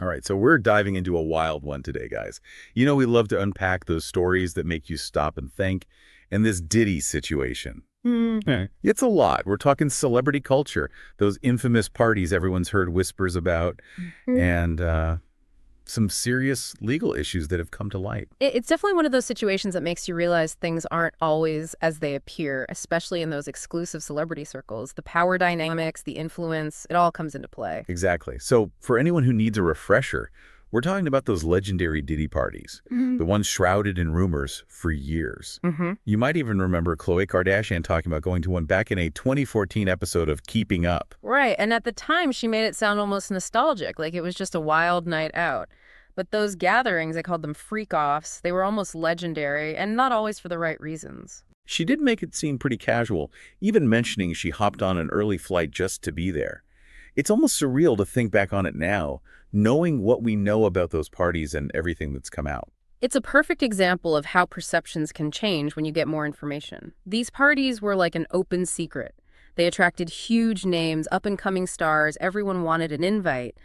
All right, so we're diving into a wild one today, guys. You know, we love to unpack those stories that make you stop and think. And this Diddy situation. It's a lot. We're talking celebrity culture, those infamous parties everyone's heard whispers about, Mhm. and some serious legal issues that have come to light. It's definitely one of those situations that makes you realize things aren't always as they appear, especially in those exclusive celebrity circles. The power dynamics, the influence, it all comes into play. Exactly. So for anyone who needs a refresher, we're talking about those legendary Diddy parties, the ones shrouded in rumors for years. Mm-hmm. You might even remember Khloé Kardashian talking about going to one back in a 2014 episode of Keeping Up. Right. And at the time, she made it sound almost nostalgic, like it was just a wild night out. But those gatherings, they called them freak-offs, they were almost legendary, and not always for the right reasons. She did make it seem pretty casual, even mentioning she hopped on an early flight just to be there. It's almost surreal to think back on it now, knowing what we know about those parties and everything that's come out. It's a perfect example of how perceptions can change when you get more information. These parties were like an open secret. They attracted huge names, up-and-coming stars, everyone wanted an invite.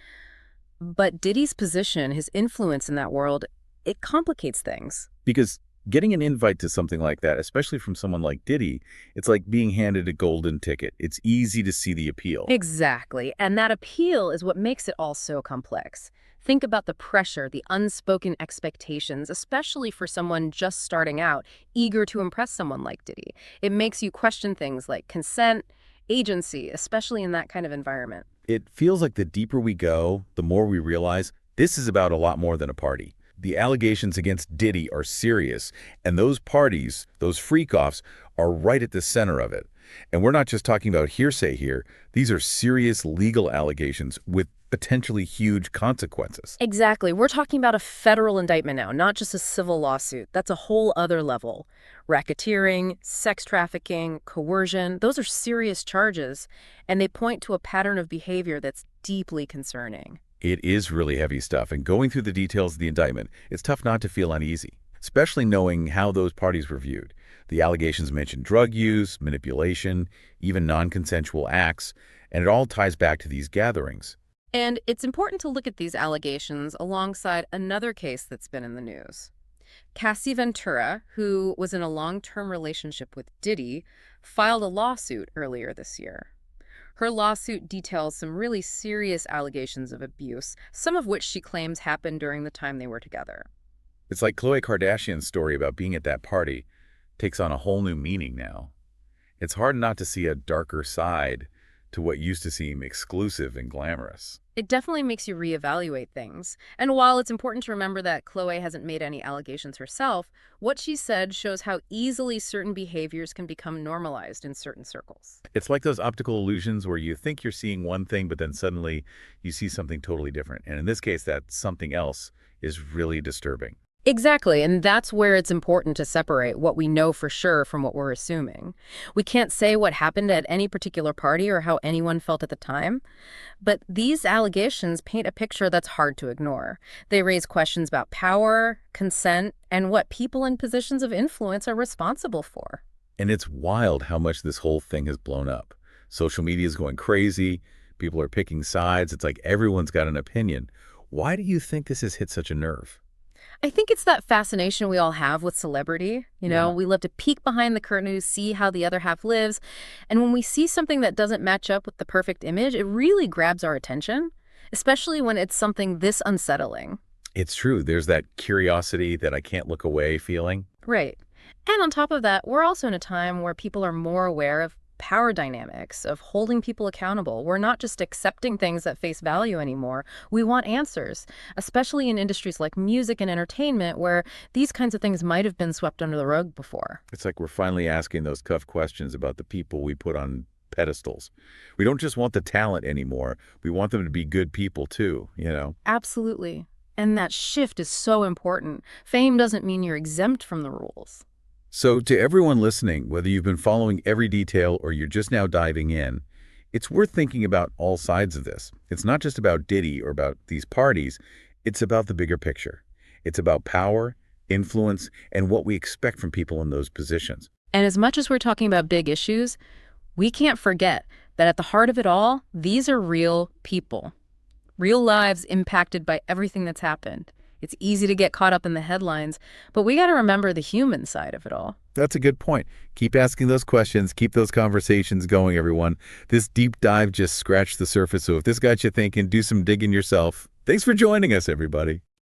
But Diddy's position, his influence in that world, it complicates things. Because getting an invite to something like that, especially from someone like Diddy, it's like being handed a golden ticket. It's easy to see the appeal. Exactly. And that appeal is what makes it all so complex. Think about the pressure, the unspoken expectations, especially for someone just starting out, eager to impress someone like Diddy. It makes you question things like consent, agency, especially in that kind of environment. It feels like the deeper we go, the more we realize this is about a lot more than a party. The allegations against Diddy are serious, and those parties, those freak-offs, are right at the center of it. And we're not just talking about hearsay here. These are serious legal allegations with potentially huge consequences. Exactly. We're talking about a federal indictment now, not just a civil lawsuit. That's a whole other level. Racketeering, sex trafficking, coercion, those are serious charges, and they point to a pattern of behavior that's deeply concerning. It is really heavy stuff, and going through the details of the indictment, it's tough not to feel uneasy, especially knowing how those parties were viewed. The allegations mention drug use, manipulation, even non-consensual acts, and it all ties back to these gatherings. And it's important to look at these allegations alongside another case that's been in the news. Cassie Ventura, who was in a long-term relationship with Diddy, filed a lawsuit earlier this year. Her lawsuit details some really serious allegations of abuse, some of which she claims happened during the time they were together. It's like Khloé Kardashian's story about being at that party takes on a whole new meaning now. It's hard not to see a darker side to what used to seem exclusive and glamorous. It definitely makes you reevaluate things. And while it's important to remember that Chloe hasn't made any allegations herself, what she said shows how easily certain behaviors can become normalized in certain circles. It's like those optical illusions where you think you're seeing one thing, but then suddenly you see something totally different. And in this case, that something else is really disturbing. Exactly, and that's where it's important to separate what we know for sure from what we're assuming. We can't say what happened at any particular party or how anyone felt at the time, but these allegations paint a picture that's hard to ignore. They raise questions about power, consent, and what people in positions of influence are responsible for. And it's wild how much this whole thing has blown up. Social media is going crazy. People are picking sides. It's like everyone's got an opinion. Why do you think this has hit such a nerve? I think it's that fascination we all have with celebrity. Yeah. We love to peek behind the curtain to see how the other half lives. And when we see something that doesn't match up with the perfect image, it really grabs our attention, especially when it's something this unsettling. It's true. There's that curiosity that I can't look away feeling. Right. And on top of that, we're also in a time where people are more aware of power dynamics, of holding people accountable. We're not just accepting things at face value anymore. We want answers, especially in industries like music and entertainment, where these kinds of things might have been swept under the rug before. It's like we're finally asking those tough questions about the people we put on pedestals. We don't just want the talent anymore. We want them to be good people too. Absolutely. And that shift is so important. Fame doesn't mean you're exempt from the rules. So to everyone listening, whether you've been following every detail or you're just now diving in, it's worth thinking about all sides of this. It's not just about Diddy or about these parties. It's about the bigger picture. It's about power, influence, and what we expect from people in those positions. And as much as we're talking about big issues, we can't forget that at the heart of it all, these are real people. Real lives impacted by everything that's happened. It's easy to get caught up in the headlines, but we got to remember the human side of it all. That's a good point. Keep asking those questions. Keep those conversations going, everyone. This deep dive just scratched the surface, so if this got you thinking, do some digging yourself. Thanks for joining us, everybody.